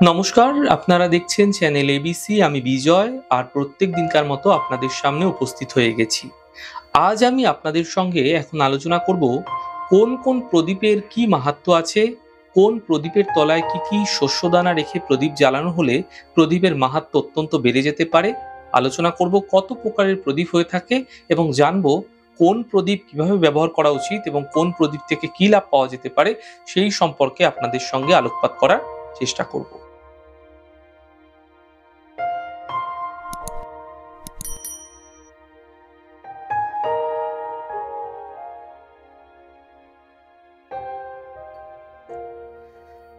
নমস্কার, আপনারা দেখছেন চ্যানেল এবিসি। আমি বিজয়, আর প্রত্যেক দিনকার মতো আপনাদের সামনে উপস্থিত হয়ে গেছি। আজ আমি আপনাদের সঙ্গে এখন আলোচনা করব কোন কোন প্রদীপের কি মাহাত্ম্য আছে, কোন প্রদীপের তলায় কি কি শস্যদানা রেখে প্রদীপ জ্বালানো হলে প্রদীপের মাহাত্ম্য অত্যন্ত বেড়ে যেতে পারে। আলোচনা করব কত প্রকারের প্রদীপ হয়ে থাকে এবং জানবো কোন প্রদীপ কিভাবে ব্যবহার করা উচিত এবং কোন প্রদীপ থেকে কি লাভ পাওয়া যেতে পারে সেই সম্পর্কে আপনাদের সঙ্গে আলোকপাত করার চেষ্টা করব।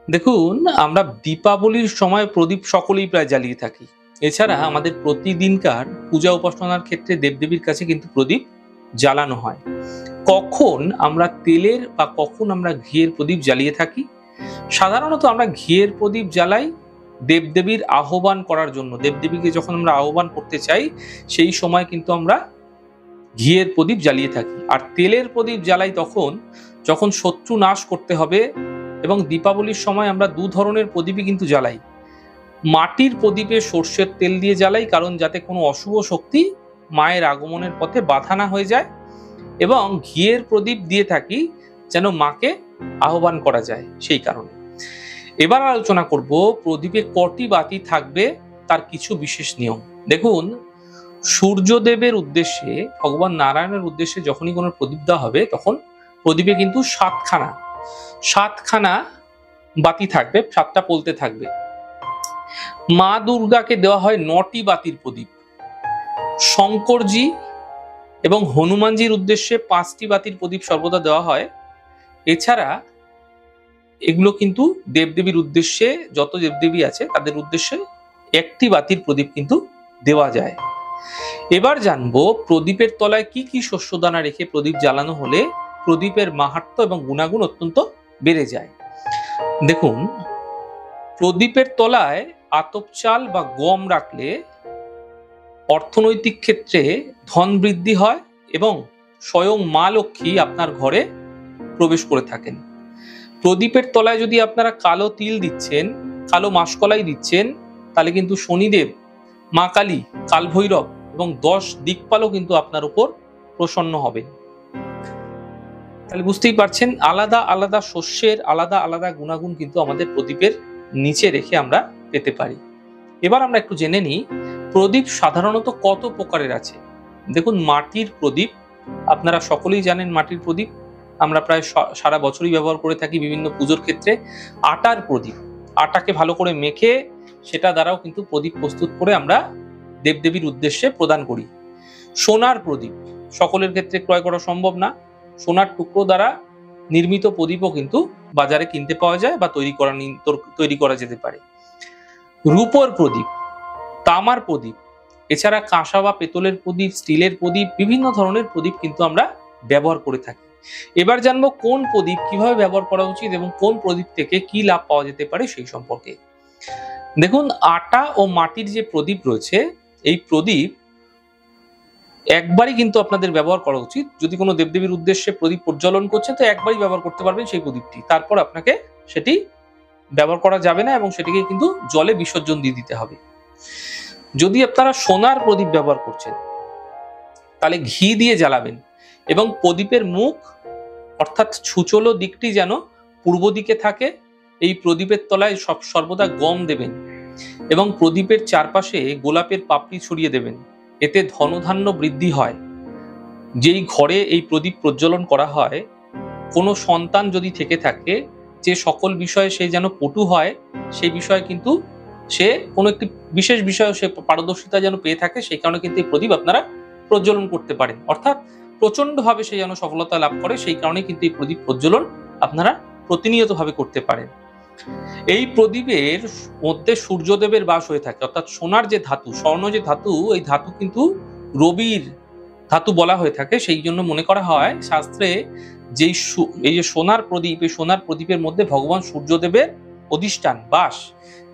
দেখুন, আমরা দীপাবলির সময় প্রদীপ সকলেই প্রায় জ্বালিয়ে থাকি। এছাড়া আমাদের প্রতিদিনকার পূজা উপাসনার ক্ষেত্রে দেবদেবীর কাছে কিন্তু প্রদীপ জ্বালানো হয়। কখন আমরা তেলের বা কখন আমরা ঘিয়ের প্রদীপ জ্বালিয়ে থাকি? সাধারণত আমরা ঘিয়ের প্রদীপ জ্বালাই দেবদেবীর আহ্বান করার জন্য। দেবদেবীকে যখন আমরা আহ্বান করতে চাই সেই সময় কিন্তু আমরা ঘিয়ের প্রদীপ জ্বালিয়ে থাকি। আর তেলের প্রদীপ জ্বালাই তখন যখন শত্রু নাশ করতে হবে। এবং দীপাবলির সময় আমরা দু ধরনের প্রদীপই কিন্তু জ্বালাই। মাটির প্রদীপে সর্ষের তেল দিয়ে জ্বালাই, কারণ যাতে কোনো অশুভ শক্তি মায়ের আগমনের পথে বাধা না হয়ে যায়। এবং ঘিয়ের প্রদীপ দিয়ে থাকি যেন মাকে আহ্বান করা যায়, সেই কারণে। এবার আলোচনা করব প্রদীপে কটি বাতি থাকবে তার কিছু বিশেষ নিয়ম। দেখুন, সূর্যদেবের উদ্দেশ্যে, ভগবান নারায়ণের উদ্দেশ্যে যখনই কোনো প্রদীপ দেওয়া হবে তখন প্রদীপে কিন্তু সাতখানা বাতি থাকবে, সাতটা পলতে থাকবে। মা দুর্গাকে দেওয়া হয় 9টি বাতির প্রদীপ। শঙ্করজি এবং হনুমানজির উদ্দেশ্যে 5টি বাতির প্রদীপ সর্বদা দেওয়া হয়। এছাড়া এগুলো কিন্তু দেবদেবীর উদ্দেশ্যে, যত দেবদেবী আছে তাদের উদ্দেশ্যে 1টি বাতির প্রদীপ কিন্তু দেওয়া যায়। এবার জানবো প্রদীপের তলায় কি কি শস্যদানা রেখে প্রদীপ জ্বালানো হলে প্রদীপের মাহাত্ম্য এবং গুণাগুণ অত্যন্ত বেড়ে যায়। দেখুন, প্রদীপের তলায় আতপ চাল বা গম রাখলে অর্থনৈতিক ক্ষেত্রে ধন বৃদ্ধি হয় এবং স্বয়ং মা লক্ষ্মী আপনার ঘরে প্রবেশ করে থাকেন। প্রদীপের তলায় যদি আপনারা কালো তিল দিচ্ছেন, কালো মাসকলাই দিচ্ছেন, তাহলে কিন্তু শনিদেব, মা কালী, কালভৈরব এবং 10 দিকপালও কিন্তু আপনার উপর প্রসন্ন হবে। তাহলে বুঝতেই পারছেন, আলাদা আলাদা শস্যের আলাদা আলাদা গুণাগুণ কিন্তু আমাদের প্রদীপের নিচে রেখে আমরা পেতে পারি। এবার আমরা একটু জেনে নিই প্রদীপ সাধারণত কত প্রকারের আছে। দেখুন, মাটির প্রদীপ, আপনারা সকলেই জানেন মাটির প্রদীপ আমরা প্রায় সারা বছরই ব্যবহার করে থাকি বিভিন্ন পুজোর ক্ষেত্রে। আটার প্রদীপ, আটাকে ভালো করে মেখে সেটা দ্বারাও কিন্তু প্রদীপ প্রস্তুত করে আমরা দেবদেবীর উদ্দেশ্যে প্রদান করি। সোনার প্রদীপ সকলের ক্ষেত্রে ক্রয় করা সম্ভব না। সোনার টুকরো দ্বারা নির্মিত প্রদীপও কিন্তু বাজারে কিনতে পাওয়া যায় বা তৈরি করা যেতে পারে। রূপোর প্রদীপ, তামার প্রদীপ, এছাড়া কাঁসা বা পেতলের প্রদীপ, স্টিলের প্রদীপ, বিভিন্ন ধরনের প্রদীপ কিন্তু আমরা ব্যবহার করে থাকি। এবার জানবো কোন প্রদীপ কিভাবে ব্যবহার করা উচিত এবং কোন প্রদীপ থেকে কি লাভ পাওয়া যেতে পারে সেই সম্পর্কে। দেখুন, আটা ও মাটির যে প্রদীপ রয়েছে, এই প্রদীপ একবারই কিন্তু আপনাদের ব্যবহার করা উচিত। যদি কোনো দেবদেবীর উদ্দেশ্যে প্রদীপ প্রজ্বলন করছেন তো একবারই ব্যবহার করতে পারবেন সেই প্রদীপটি, তারপর আপনাকে সেটি ব্যবহার করা যাবে না এবং সেটিকে কিন্তু জলে বিসর্জন দিয়ে দিতে হবে। যদি আপনারা সোনার প্রদীপ ব্যবহার করছেন তাহলে ঘি দিয়ে জ্বালাবেন এবং প্রদীপের মুখ অর্থাৎ ছুচলো দিকটি যেন পূর্ব দিকে থাকে। এই প্রদীপের তলায় সর্বদা গম দেবেন এবং প্রদীপের চারপাশে গোলাপের পাপড়ি ছড়িয়ে দেবেন। এতে ধনধান্য বৃদ্ধি হয়। যেই ঘরে এই প্রদীপ প্রজ্বলন করা হয়, কোনো সন্তান যদি থেকে থাকে, যে সকল বিষয়ে সে যেন পটু হয়, সেই বিষয়ে কিন্তু সে কোনো একটি বিশেষ বিষয়ে সে পারদর্শিতা যেন পেয়ে থাকে, সেই কারণে কিন্তু এই প্রদীপ আপনারা প্রজ্বলন করতে পারেন। অর্থাৎ প্রচন্ডভাবে সে যেন সফলতা লাভ করে, সেই কারণে কিন্তু এই প্রদীপ প্রজ্বলন আপনারা প্রতিনিয়তভাবে করতে পারেন। এই প্রদীপের মধ্যে সূর্যদেবের বাস হয়ে থাকে, অর্থাৎ সোনার যে ধাতু, স্বর্ণ যে ধাতু, এই ধাতু কিন্তু রবির ধাতু বলা হয়ে থাকে। সেই জন্য মনে করা হয় শাস্ত্রে এই যে সোনার প্রদীপ, এই সোনার প্রদীপের মধ্যে ভগবান সূর্যদেবের অধিষ্ঠান বাস।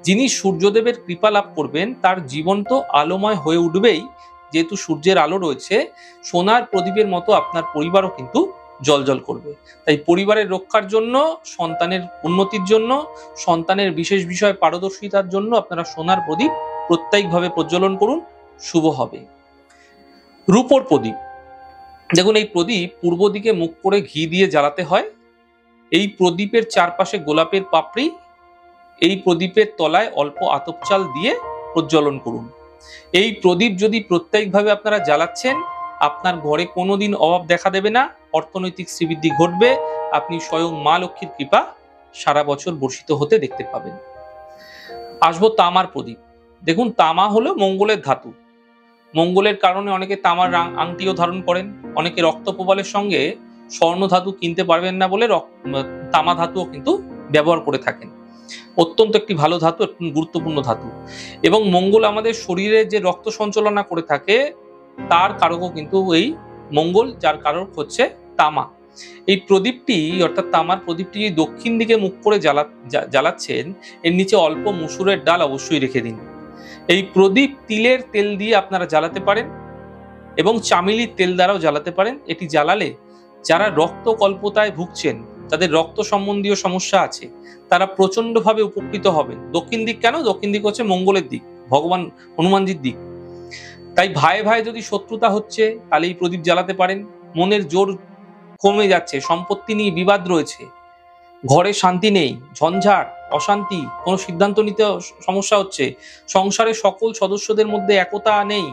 যিনি সূর্যদেবের কৃপা লাভ করবেন তার জীবন তো আলোময় হয়ে উঠবেই। যেহেতু সূর্যের আলো রয়েছে, সোনার প্রদীপের মতো আপনার পরিবারও কিন্তু জ্বলজ্বল করবে। তাই পরিবারের রক্ষার জন্য, সন্তানের উন্নতির জন্য, সন্তানের বিশেষ বিষয়ে পারদর্শিতার জন্য আপনারা সোনার প্রদীপ প্রত্যেকভাবে প্রজ্বলন করুন, শুভ হবে। রূপোর প্রদীপ, দেখুন এই প্রদীপ পূর্ব দিকে মুখ করে ঘি দিয়ে জ্বালাতে হয়। এই প্রদীপের চারপাশে গোলাপের পাপড়ি, এই প্রদীপের তলায় অল্প আতপ চাল দিয়ে প্রজ্বলন করুন। এই প্রদীপ যদি প্রত্যেকভাবে আপনারা জ্বালাচ্ছেন, আপনার ঘরে কোনোদিন অভাব দেখা দেবে না, অর্থনৈতিক শ্রীবৃদ্ধি ঘটবে, আপনি স্বয়ং মা লক্ষ্মীর কৃপা সারা বছর বর্ষিত হতে দেখতে পাবেন। আসবো তামার প্রদীপ। দেখুন তামা হলো মঙ্গলের ধাতু। মঙ্গলের কারণে অনেকে তামার আংটিও ধারণ করেন, অনেকে রক্ত প্রবালের সঙ্গে স্বর্ণ ধাতু কিনতে পারবেন না বলে তামা ধাতুও কিন্তু ব্যবহার করে থাকেন। অত্যন্ত একটি ভালো ধাতু, একটি গুরুত্বপূর্ণ ধাতু। এবং মঙ্গল আমাদের শরীরে যে রক্ত সঞ্চালনা করে থাকে তার কারকও কিন্তু এই মঙ্গল, যার কারক হচ্ছে তামা। এই প্রদীপটি অর্থাৎ তামার প্রদীপটি দক্ষিণ দিকে মুখ করে জ্বালাচ্ছেন, এর নিচে অল্প মসুরের ডাল অবশ্যই রেখে দিন। এই প্রদীপ তিলের তেল দিয়ে আপনারা জ্বালাতে পারেন এবং চামেলির তেল দ্বারাও জ্বালাতে পারেন। এটি জ্বালালে যারা রক্ত কল্পতায় ভুগছেন, যাদের রক্ত সম্বন্ধীয় সমস্যা আছে, তারা প্রচন্ডভাবে উপকৃত হবেন। দক্ষিণ দিক কেন? দক্ষিণ দিক হচ্ছে মঙ্গলের দিক, ভগবান হনুমানজির দিক। তাই ভাই ভাই যদি শত্রুতা হচ্ছে তাহলে এই প্রদীপ জ্বালাতে পারেন। মনের জোর কমে যাচ্ছে, সম্পত্তি নিয়ে বিবাদ রয়েছে, ঘরে শান্তি নেই, ঝঞ্ঝাট, অশান্তি, কোনো সিদ্ধান্ত নিতে সমস্যা হচ্ছে, সংসারের সকল সদস্যদের মধ্যে একতা নেই,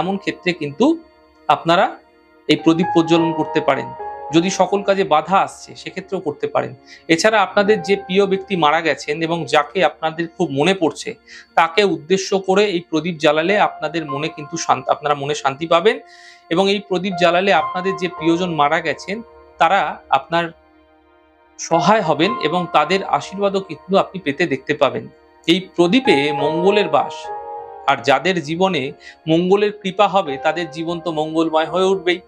এমন ক্ষেত্রে কিন্তু আপনারা এই প্রদীপ প্রজ্বলন করতে পারেন। যদি সকল কাজে বাধা আসছে সেক্ষেত্রেও করতে পারেন। এছাড়া আপনাদের যে প্রিয় ব্যক্তি মারা গেছেন এবং যাকে আপনাদের খুব মনে পড়ছে, তাকে উদ্দেশ্য করে এই প্রদীপ জ্বালালে আপনাদের মনে কিন্তু আপনারা মনে শান্তি পাবেন। এবং এই প্রদীপ জ্বালালে আপনাদের যে প্রিয়জন মারা গেছেন তারা আপনার সহায় হবেন এবং তাদের আশীর্বাদও কিন্তু আপনি পেতে দেখতে পাবেন। এই প্রদীপে মঙ্গলের বাস, আর যাদের জীবনে মঙ্গলের কৃপা হবে তাদের জীবন তো মঙ্গলময় হয়ে উঠবেই।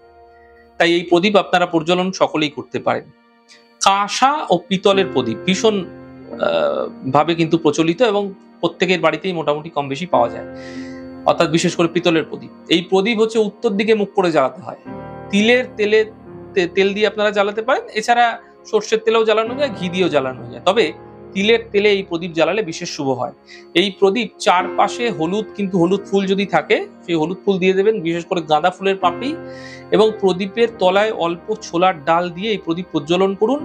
তাই এই প্রদীপ আপনারা প্রজ্বলন সকলেই করতে পারেন। কাঁসা ও পিতলের প্রদীপ ভীষণ ভাবে কিন্তু প্রচলিত এবং প্রত্যেকের বাড়িতেই মোটামুটি কম বেশি পাওয়া যায়, অর্থাৎ বিশেষ করে পিতলের প্রদীপ। এই প্রদীপ হচ্ছে উত্তর দিকে মুখ করে জ্বালাতে হয়। তিলের তেল দিয়ে আপনারা জ্বালাতে পারেন, এছাড়া সর্ষের তেলেও জ্বালানো যায়, ঘি দিয়েও জ্বালানো যায়, তবে তিলের তেলে এই প্রদীপ জ্বালালে বিশেষ শুভ হয়। এই প্রদীপ চারপাশে হলুদ ফুল যদি থাকে সেই হলুদ ফুল দিয়ে দেবেন, বিশেষ করে গাঁদা ফুলের পাপড়ি, এবং প্রদীপের তলায় অল্প ছোলার ডাল দিয়ে এই প্রদীপ প্রজ্বলন করুন।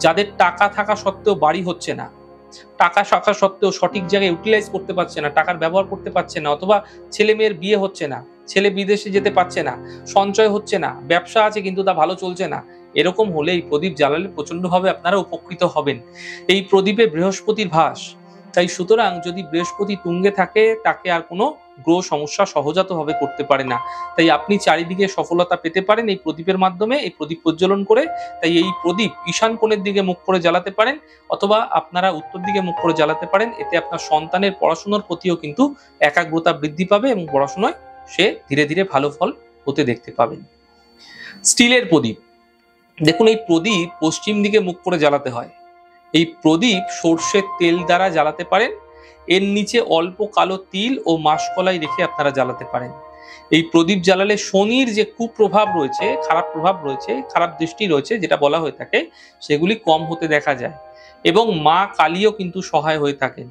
যাদের টাকা থাকা সত্ত্বেও বাড়ি হচ্ছে না, টাকা থাকা সত্ত্বেও সঠিক জায়গায় ইউটিলাইজ করতে পারছে না, টাকার ব্যবহার করতে পারছে না, অথবা ছেলে মেয়ের বিয়ে হচ্ছে না, ছেলে বিদেশে যেতে পারছে না, সঞ্চয় হচ্ছে না, ব্যবসা আছে কিন্তু তা ভালো চলছে না, এরকম হলে এই প্রদীপ জ্বালালে প্রচন্ডভাবে আপনারা উপকৃত হবেন। এই প্রদীপে বৃহস্পতির ভাস, তাই সুতরাং যদি বৃহস্পতি তুঙ্গে থাকে তাকে আর কোনো গ্রহ সমস্যা সহজাতভাবে করতে পারে না। তাই আপনি চারিদিকে সফলতা পেতে পারেন এই প্রদীপের মাধ্যমে, এই প্রদীপ প্রজ্বলন করে। তাই এই প্রদীপ ঈশান কোণের দিকে মুখ করে জ্বালাতে পারেন অথবা আপনারা উত্তর দিকে মুখ করে জ্বালাতে পারেন। এতে আপনার সন্তানের পড়াশোনার প্রতিও কিন্তু একাগ্রতা বৃদ্ধি পাবে এবং পড়াশোনায় সে ধীরে ধীরে ভালো ফল হতে দেখতে পাবেন। স্টিলের প্রদীপ, দেখুন এই প্রদীপ পশ্চিম দিকে মুখ করে জ্বালাতে হয়। এই প্রদীপ সর্ষের তেল দ্বারা জ্বালাতে পারেন, এর নিচে অল্প কালো তিল ও মাসকলাই রেখে আপনারা জ্বালাতে পারেন। এই প্রদীপ জ্বালালে শনির যে কুপ্রভাব রয়েছে, খারাপ প্রভাব রয়েছে, খারাপ দৃষ্টি রয়েছে যেটা বলা হয়ে থাকে, সেগুলি কম হতে দেখা যায় এবং মা কালীও কিন্তু সহায় হয়ে থাকেন।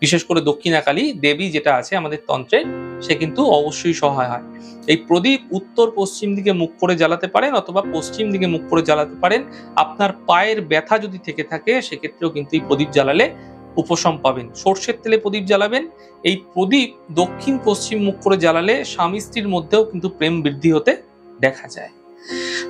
বিশেষ করে দক্ষিণা কালী দেবী যেটা আছে আমাদের তন্ত্রে, সে কিন্তু অবশ্যই সহায় হয়। এই প্রদীপ উত্তর পশ্চিম দিকে মুখ করে জ্বালাতে পারেন অথবা পশ্চিম দিকে মুখ করে জ্বালাতে পারেন। আপনার পায়ের ব্যথা যদি থেকে থাকে সেক্ষেত্রেও কিন্তু এই প্রদীপ জ্বালালে উপশম পাবেন। সর্ষের তেলে প্রদীপ জ্বালাবেন। এই প্রদীপ দক্ষিণ পশ্চিম মুখ করে জ্বালালে স্বামী স্ত্রীর মধ্যেও কিন্তু প্রেম বৃদ্ধি হতে দেখা যায়।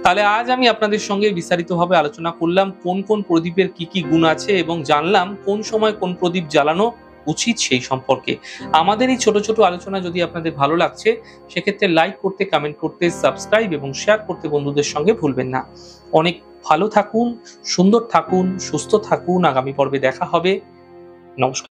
তাহলে আজ আমি আপনাদের সঙ্গে বিস্তারিতভাবে আলোচনা করলাম কোন কোন প্রদীপের কি কি গুণ আছে এবং জানলাম কোন সময় কোন প্রদীপ জ্বালানো উচিত সেই সম্পর্কে। আমাদের এই ছোট ছোট আলোচনা যদি আপনাদের ভালো লাগছে সেক্ষেত্রে লাইক করতে, কমেন্ট করতে, সাবস্ক্রাইব এবং শেয়ার করতে বন্ধুদের সঙ্গে ভুলবেন না। অনেক ভালো থাকুন, সুন্দর থাকুন, সুস্থ থাকুন। আগামী পর্বে দেখা হবে। নমস্কার।